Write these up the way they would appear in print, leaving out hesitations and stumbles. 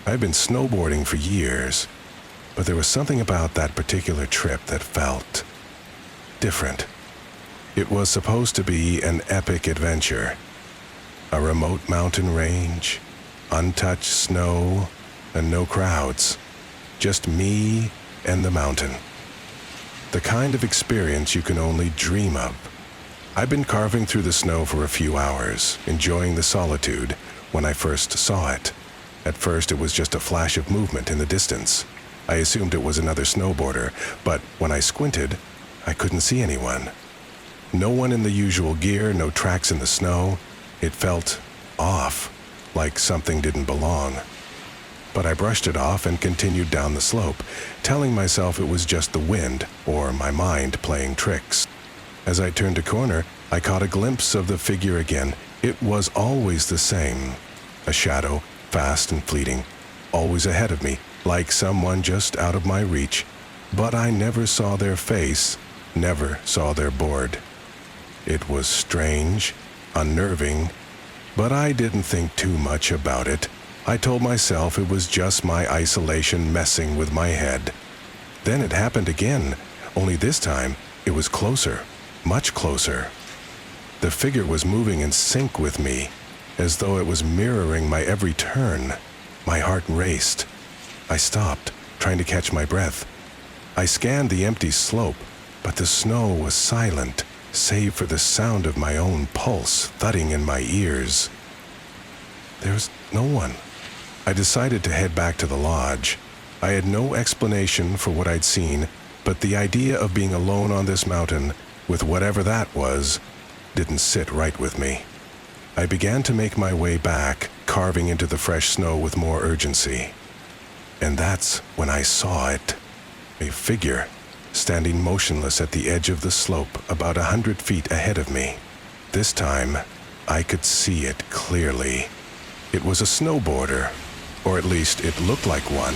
I've been snowboarding for years, but there was something about that particular trip that felt different. It was supposed to be an epic adventure. A remote mountain range, untouched snow, and no crowds. Just me and the mountain. The kind of experience you can only dream of. I'd been carving through the snow for a few hours, enjoying the solitude when I first saw it. At first it was just a flash of movement in the distance. I assumed it was another snowboarder, but when I squinted, I couldn't see anyone. No one in the usual gear, no tracks in the snow. It felt off, like something didn't belong. But I brushed it off and continued down the slope, telling myself it was just the wind or my mind playing tricks. As I turned a corner, I caught a glimpse of the figure again. It was always the same. A shadow, fast and fleeting, always ahead of me, like someone just out of my reach. But I never saw their face, never saw their board. It was strange, unnerving, but I didn't think too much about it. I told myself it was just my isolation messing with my head. Then it happened again, only this time it was closer, much closer. The figure was moving in sync with me, as though it was mirroring my every turn. My heart raced. I stopped, trying to catch my breath. I scanned the empty slope, but the snow was silent, save for the sound of my own pulse thudding in my ears. There was no one. I decided to head back to the lodge. I had no explanation for what I'd seen, but the idea of being alone on this mountain, with whatever that was, didn't sit right with me. I began to make my way back, carving into the fresh snow with more urgency. And that's when I saw it. A figure, standing motionless at the edge of the slope about 100 feet ahead of me. This time, I could see it clearly. It was a snowboarder, or at least it looked like one.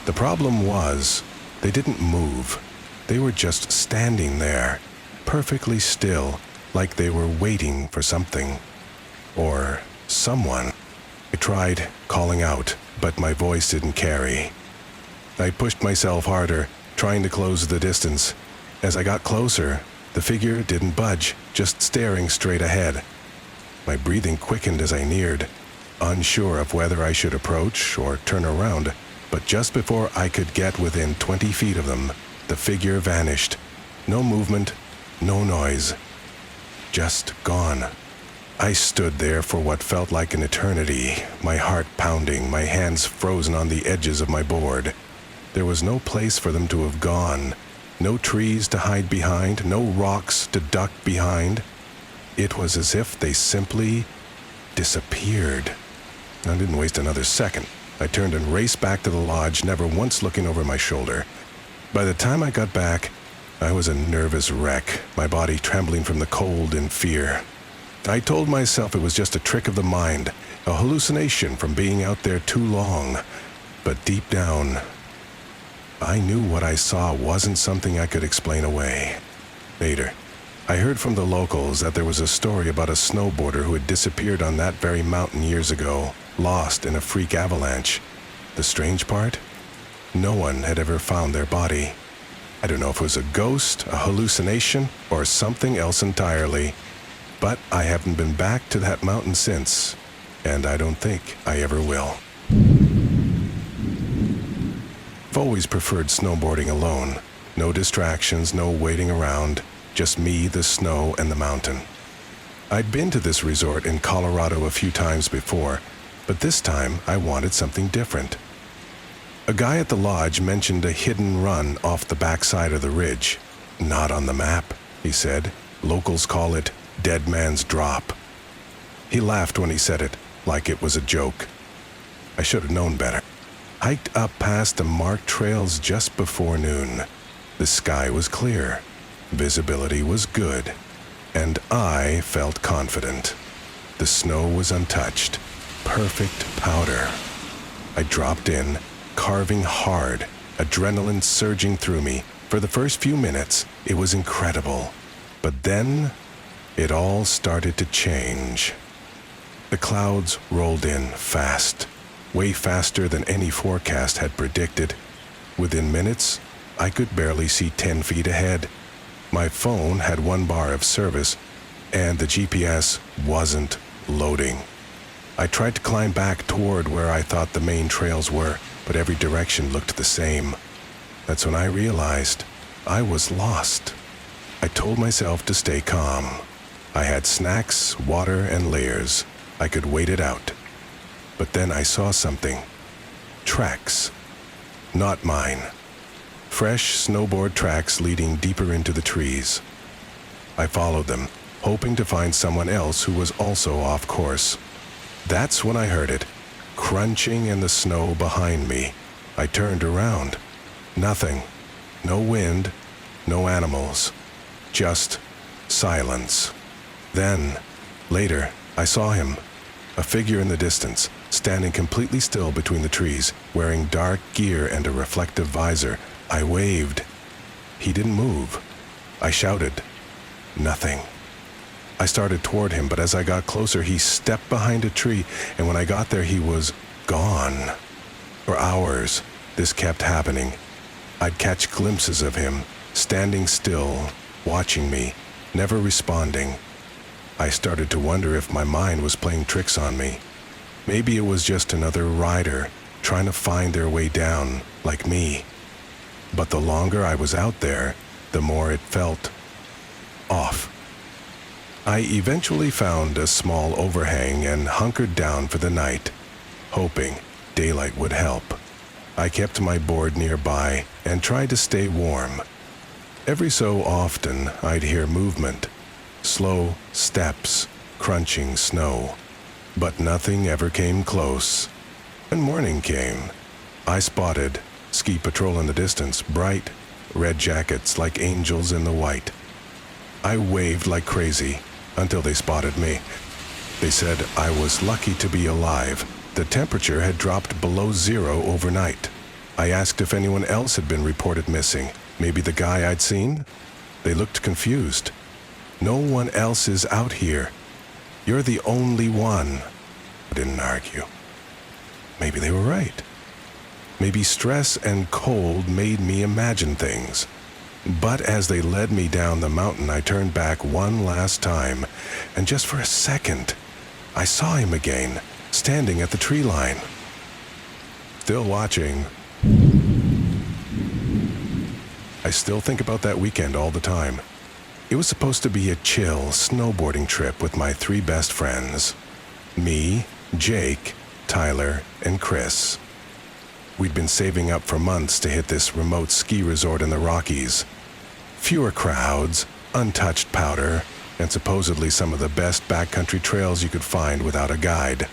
The problem was, they didn't move. They were just standing there, perfectly still, like they were waiting for something. Or someone. I tried calling out, but my voice didn't carry. I pushed myself harder, trying to close the distance. As I got closer, the figure didn't budge, just staring straight ahead. My breathing quickened as I neared, unsure of whether I should approach or turn around, but just before I could get within 20 feet of them, the figure vanished. No movement, no noise. Just gone. I stood there for what felt like an eternity, my heart pounding, my hands frozen on the edges of my board. There was no place for them to have gone, no trees to hide behind, no rocks to duck behind. It was as if they simply disappeared. I didn't waste another second. I turned and raced back to the lodge, never once looking over my shoulder. By the time I got back, I was a nervous wreck, my body trembling from the cold and fear. I told myself it was just a trick of the mind, a hallucination from being out there too long. But deep down, I knew what I saw wasn't something I could explain away. Later, I heard from the locals that there was a story about a snowboarder who had disappeared on that very mountain years ago, lost in a freak avalanche. The strange part? No one had ever found their body. I don't know if it was a ghost, a hallucination, or something else entirely. But I haven't been back to that mountain since, and I don't think I ever will. I've always preferred snowboarding alone. No distractions, no waiting around, just me, the snow, and the mountain. I'd been to this resort in Colorado a few times before, but this time I wanted something different. A guy at the lodge mentioned a hidden run off the backside of the ridge. Not on the map, he said. Locals call it Dead Man's Drop. He laughed when he said it, like it was a joke. I should have known better. Hiked up past the marked trails just before noon. The sky was clear. Visibility was good. And I felt confident. The snow was untouched. Perfect powder. I dropped in, carving hard, adrenaline surging through me. For the first few minutes, it was incredible. But then, it all started to change. The clouds rolled in fast. way faster than any forecast had predicted. Within minutes, I could barely see 10 feet ahead. My phone had 1 bar of service, and the GPS wasn't loading. I tried to climb back toward where I thought the main trails were, but every direction looked the same. That's when I realized I was lost. I told myself to stay calm. I had snacks, water, and layers. I could wait it out. But then I saw something. Tracks. Not mine. Fresh snowboard tracks leading deeper into the trees. I followed them, hoping to find someone else who was also off course. That's when I heard it, crunching in the snow behind me. I turned around. Nothing. No wind, no animals. Just silence. Then, later, I saw him. A figure in the distance, standing completely still between the trees, wearing dark gear and a reflective visor. I waved. He didn't move. I shouted. Nothing. I started toward him, but as I got closer, he stepped behind a tree, and when I got there, he was gone. For hours, this kept happening. I'd catch glimpses of him, standing still, watching me, never responding. I started to wonder if my mind was playing tricks on me. Maybe it was just another rider trying to find their way down, like me. But the longer I was out there, the more it felt off. I eventually found a small overhang and hunkered down for the night, hoping daylight would help. I kept my board nearby and tried to stay warm. Every so often, I'd hear movement, slow steps, crunching snow, but nothing ever came close. When morning came, I spotted ski patrol in the distance, bright red jackets like angels in the white. I waved like crazy until they spotted me. They said I was lucky to be alive. The temperature had dropped below 0 overnight. I asked if anyone else had been reported missing, maybe the guy I'd seen. They looked confused. No one else is out here. You're the only one. I didn't argue. Maybe they were right. Maybe stress and cold made me imagine things. But as they led me down the mountain, I turned back one last time, and just for a second, I saw him again, standing at the tree line. Still watching. I still think about that weekend all the time. It was supposed to be a chill snowboarding trip with my 3 best friends. Me, Jake, Tyler, and Chris. We'd been saving up for months to hit this remote ski resort in the Rockies. Fewer crowds, untouched powder, and supposedly some of the best backcountry trails you could find without a guide.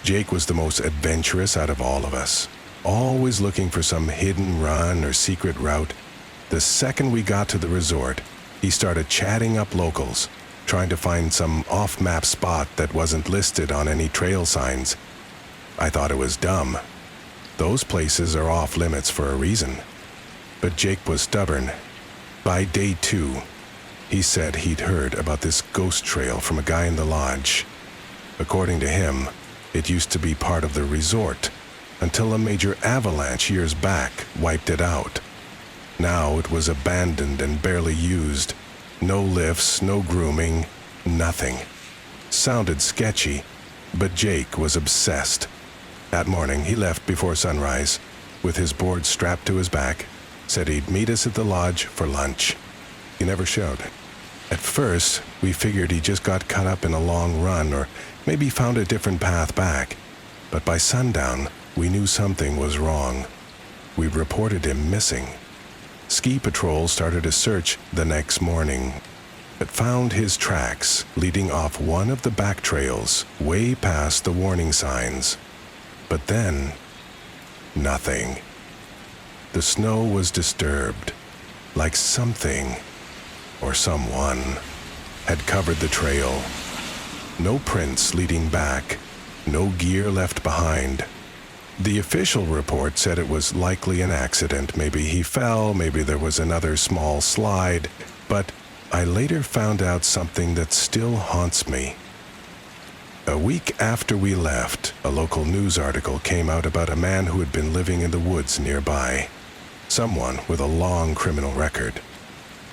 Jake was the most adventurous out of all of us, always looking for some hidden run or secret route. The second we got to the resort, he started chatting up locals, trying to find some off-map spot that wasn't listed on any trail signs. I thought it was dumb. Those places are off limits for a reason. But Jake was stubborn. By day 2, he said he'd heard about this ghost trail from a guy in the lodge. According to him, it used to be part of the resort until a major avalanche years back wiped it out. Now it was abandoned and barely used. No lifts, no grooming, nothing. Sounded sketchy, but Jake was obsessed. That morning, he left before sunrise, with his board strapped to his back, said he'd meet us at the lodge for lunch. He never showed. At first, we figured he just got caught up in a long run or maybe found a different path back. But by sundown, we knew something was wrong. We reported him missing. Ski patrol started a search the next morning, but found his tracks leading off one of the back trails way past the warning signs. But then, nothing. The snow was disturbed, like something, or someone, had covered the trail. No prints leading back, no gear left behind. The official report said it was likely an accident. Maybe he fell, maybe there was another small slide, but I later found out something that still haunts me. A week after we left, a local news article came out about a man who had been living in the woods nearby. Someone with a long criminal record.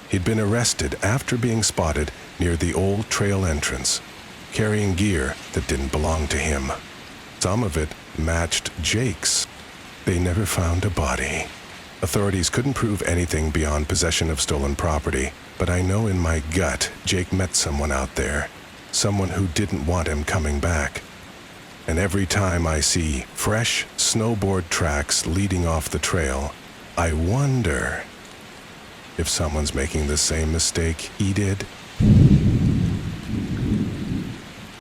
He'd been arrested after being spotted near the old trail entrance, carrying gear that didn't belong to him. Some of it matched Jake's. They never found a body. Authorities couldn't prove anything beyond possession of stolen property, but I know in my gut Jake met someone out there, someone who didn't want him coming back. And every time I see fresh snowboard tracks leading off the trail, I wonder if someone's making the same mistake he did.